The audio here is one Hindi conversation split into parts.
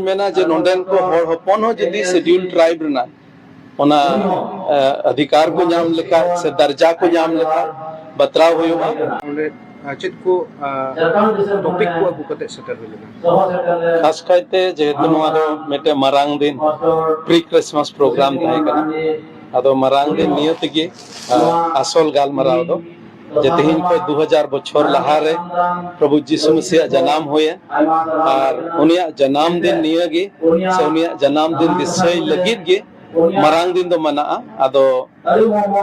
मेना जे नोंडेन को होड़ हपन हो जदी शेड्यूल ट्राइब रना ओना अधिकार को नाम लेका से दर्जा को नाम लेका बतराव हुआ चेत को टॉपिक को अगु कते सेटर हुई खास कायते जेहेतु नोआ दो मेटे मरांग दिन प्री क्रिसमस प्रोग्राम ताहे कना अदो मरांग दिन नियत गे आसल गाल मराव दो जे तेहिन को 2000 बछर लहारे प्रभु यीशु मसीह जन्म होए और उनिया जन्म दिन निय गे से उनिया जन्म दिन दिसय लगित गे मरांग दिन दो मना अदो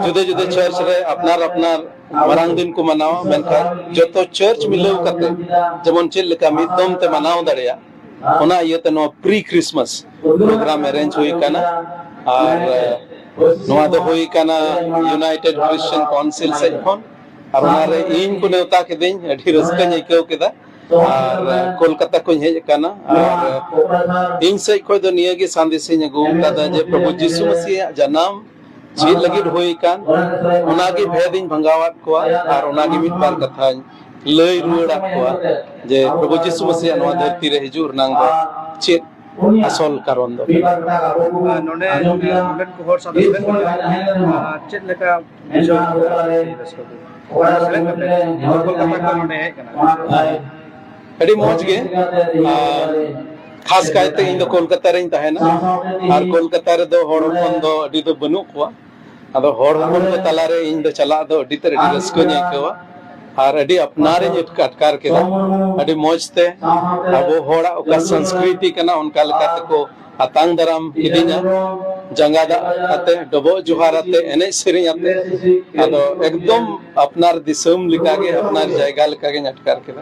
जुदे जुदे चर्च रे अपनार अपनार मरांग दिन को मनावा मेनका जतो चर्च मिलाव करते जेमन चेल लेका मिदम ते मनाव दड़िया ओना इयते नो प्री क्रिसमस प्रोग्राम अरेंज हुई काना और नोआ दो हुई काना यूनाइटेड क्रिश्चियन काउंसिल से फोन और उनारे इन को नेवता के दिन अठी रस्का निकौ केदा और कोलकाता को हेज काना और इन से कोई दो नियगे संदेश गु कादा जे प्रभु यीशु मसीह जन्म चीज लगिद होई कान उनागे भेदिन भंगावात को और उनागे मिट बार कथा लय रुड़ा को जे प्रभु यीशु मसीह नोआ धरती रे हिजुर नांग चेत असल कारण दो नोने नोने को होड़ साथ चेत लेका जो कोलकाता को नोने है कना अड़ी मौज गे खास कायते इन दो कोलकाता रे तहना और कोलकाता रे दो होड़ हपन दो अडी दो बनु को अदो होड़ हपन को तला रे इन दो चला दो अडी तर अडी रस्को ने केवा और अडी अपनारे अटकार केदा अडी मौजते अब होड़ा ओका संस्कृति कना उनका लकाते को अतांग दराम हिदिना जंगादा आते डबो जुहार आते एने सेरिंग आते अदो एकदम अपनार दिसम लिकागे अपनार जायगा लिकागे अटकार केदा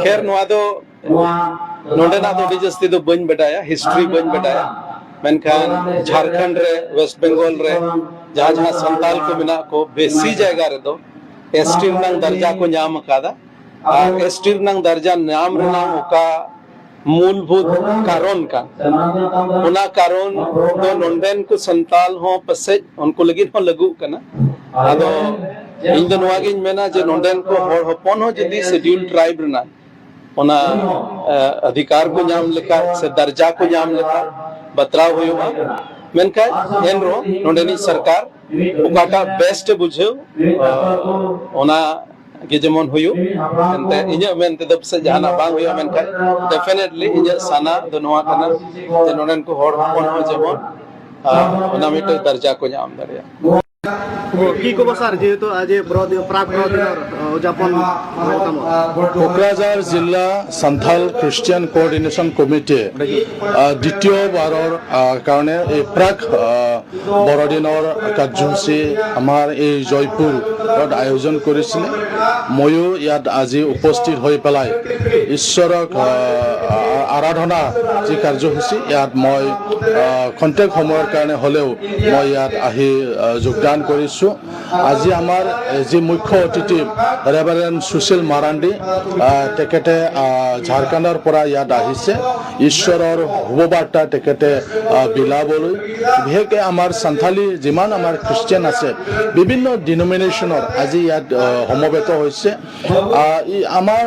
खैर नोआ दो नोडेना दो डिजस्ती दो बन बडाया हिस्ट्री बन बडाया मेनखान झारखंड रे वेस्ट बंगाल रे जहां जहां संताल को मिना को बेसी जायगा रे दो एसटी रंग दर्जा को नाम कादा और एसटी रंग दर्जा नाम रे नाम ओका मूलभूत कारण का उना कारण दो नोंडेन को संताल हो पसे उनको लगिन हो लगु कना अदो इन दो नोआगिन मेना जे नोंडेन को होड़ हपन हो जदी शेड्यूल ट्राइब रना ओना अधिकार को नाम लेका से दर्जा को नाम लेका बतराव हुआ मेनका एनरो नोंडेनी सरकार ओकाटा बेस्ट बुझो ओना के जेमन हुयो एनते इnya मेनते दब से जाना बांग हुयो मेनका डेफिनेटली इnya साना दो नोआ कना जे नोंडेन को होड़ हपन हो जेमन ओना मिटे दर्जा को नाम दरिया की को बसार जेहेतु आज प्राग ब्रदिनर उद्यापन कोक्राझार जिला सान्थाल ख्रिस्टियान कोअर्डिनेशन कमिटी द्वितीय बारर कारणे এই प्राग बरदिनर कार्यसूची आमार এই জয়পুৰত आयोजन কৰিছিলে ময়ো ইয়াত আজি উপস্থিত হৈ পেলাই ঈশ্বৰক आराधना जी कार्यसूची ইয়াত মই খন্তেক সময়ৰ কাৰণে হলেও মই ইয়াত আহি যোগদান কৰিছো আজি আমাৰ যি মুখ্য অতিথি ৰেভাৰেণ্ড সুশীল মাৰাণ্ডী তেখেতে ঝাৰখণ্ডৰ পৰা ইয়াত আহিছে ঈশ্বৰৰ শুভবাৰ্তা তেখেতে বিলাবলৈ বিশেষকৈ আমাৰ সান্থালী যিমান আমাৰ খ্ৰীষ্টিয়ান আছে বিভিন্ন ডিনোমিনেশ্যনৰ আজি ইয়াত সমবেত হৈছে আমাৰ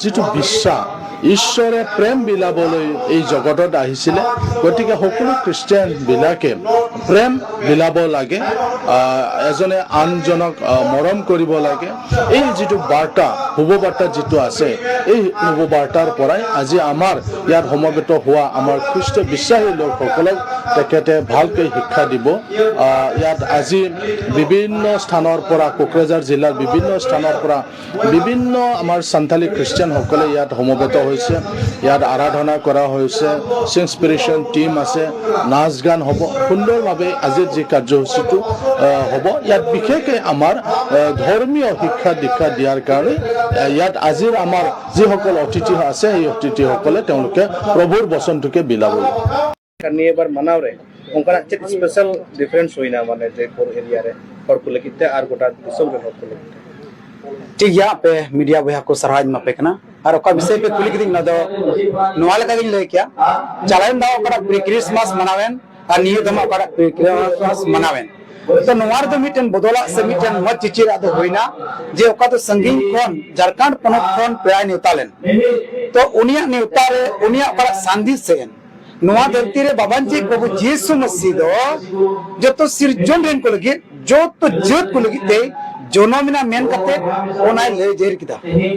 যিটো বিশ্বাস ঈশ্বৰে প্ৰেম বিলাবলৈ এই জগতত আহিছিলে গতিকে সকলো খ্ৰীষ্টিয়ান বিলাকে প্ৰেম বিলাব লাগে এজনে আনজনক মৰম কৰিব লাগে এই যিটো বাৰ্তা শুভবাৰ্তা যিটো আছে এই শুভবাৰ্তাৰ পৰাই আজি আমাৰ ইয়াত সমবেত হোৱা আমাৰ খ্ৰীষ্ট বিশ্বাসী লোকসকলক তেখেতে ভালকৈ শিক্ষা দিব ইয়াত আজি বিভিন্ন স্থানৰ পৰা কোকৰাঝাৰ জিলাৰ বিভিন্ন স্থানৰ পৰা বিভিন্ন আমাৰ সান্থালী খ্ৰীষ্টিয়ানসকলে ইয়াত সমবেত হৈছে ইয়াত আৰাধনা কৰা হৈছে ইনস্পিৰেশ্যন টিম আছে নাচ গান হ'ব সুন্দৰভাৱে আজি যি কাৰ্যসূচীটো হ'ব ইয়াত বিশেষকৈ আমাৰ ধৰ্মীয় শিক্ষা দীক্ষা দিয়াৰ কাৰণে ইয়াত আজিৰ আমাৰ যিসকল অতিথি আছে এই অতিথিসকলে তেওঁলোকে প্ৰভুৰ বচনটোকে বিলাবলৈ নিয়েবার মানাও রে ওনকানা চেক স্পেশাল ডিফারেন্স হইনা মানে যে কোর এরিয়া রে হর को लगिते आर गोटा दिसम रे हर को लगिते ठीक या पे मीडिया बया को सरहाज मापे कना और ओका विषय पे कुली किदिन न दो नोवाले का गिन ले क्या चलाइन दा ओकरा प्री क्रिसमस मनावेन और निये दमा ओकरा प्री क्रिसमस मनावेन तो नवार दो मिटन बदला से मिटन मत चिचिरा दो होइना जे ओका तो संगीन कोन झारखंड पनत कोन पेय नेवतालेन तो उनिया नेवता रे उनिया ओकरा सांदी सेन नवा धरती रे बाबांजी प्रभु यीशु मसीह दो जो तो सिरजन रेन को लगे जो तो जेत को लगे ते जोनोमिना मेन कते ओना ले जेर किदा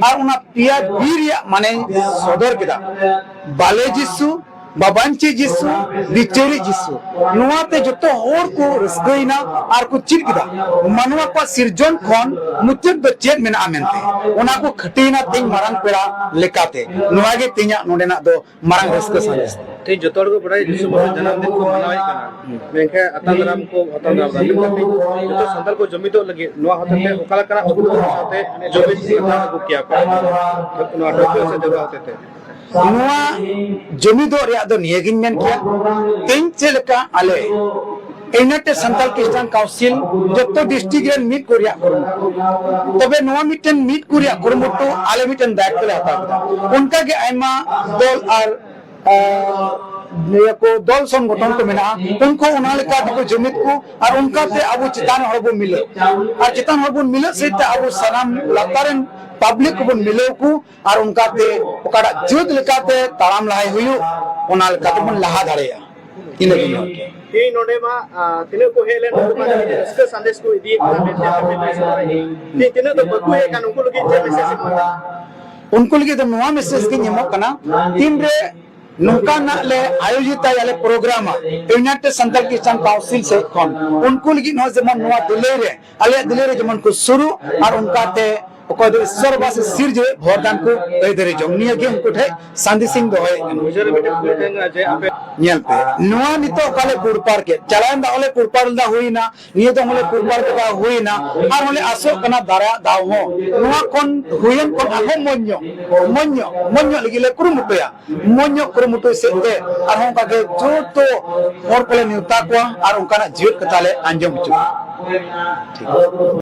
और उना पिया बीरिया माने सदर किदा बाले यीशु बाबांची जिसु बिचेरी जिसु नुआते जतो होर को रसगईना आर को चिर किदा मनवा को सिरजन खन मुचक द चेक मेना आमेनते ओना को खटीना तिंग मारंग पेड़ा लेकाते नुआगे तिंया नोडेना दो मारंग रसक सानस ते जतोड़ को बड़ाई जिसु मसीह जन्मदिन को मनावे कना मेंखे अतांगराम को अतांगराम जतो संताल को जमितो लगे नुआ होते ओकाला कना अगु होते जमित सिंह को किया पे नुआ टोपे से जगह होते थे नुआ जमीदो रिया दो नियगिन मेन किया तीन चेलका आले एनटे संताल क्रिश्चियन काउंसिल जतो डिस्ट्रिक्ट रे मीट कोरिया तबे नुआ मिटन मीट कोरिया कुरमुटो आले मिटन दायित्व ले हता उनका के आइमा दल आर को दल संगठन को मेना उनको उनालिका को जमित को और उनका ते अबु चितान हरबो मिले और चितान हरबो मिले से ते अबु सलाम लतारन पब्लिक को मिले को और उनका ते ओकड़ा जुद लेकाते ताराम लहाय हुयु उनालिका ते मन लहा धारेया इने के ई नोडे मा तिने को हेले नोडे मा इसके संदेश को इदी का मेंटे तिने तो बकु हे कान उनको लगे जे मैसेज को उनको लगे तो नुआ मैसेज के निमो कना टीम रे नुका ना ले आयोजित याले programme United Santal Christian council से कोन उनको लगी नो जमन नुआ दिलेरे जमन को शुरू और उनका ते ओको दो ईश्वर बास सिर जे भरदान को ए दरे जमनिया के उनको ठे शांति सिंह दो है मुझे बेटे पूछेंगे जे आपे नियलते नुआ नितो काले कुड़पार के चलान दा ओले कुड़पार दा हुई ना निये तो ओले कुड़पार का हुई ना और ओले आसो कना दारा दाव हो नुआ कोन हुयन कोन आगो मोन्यो लगिले कुरुमुटया मोन्यो कुरुमुटो से ते और हम का के जो तो और कोले निउता को और उनका ना जीव कताले अंजम चु ठीक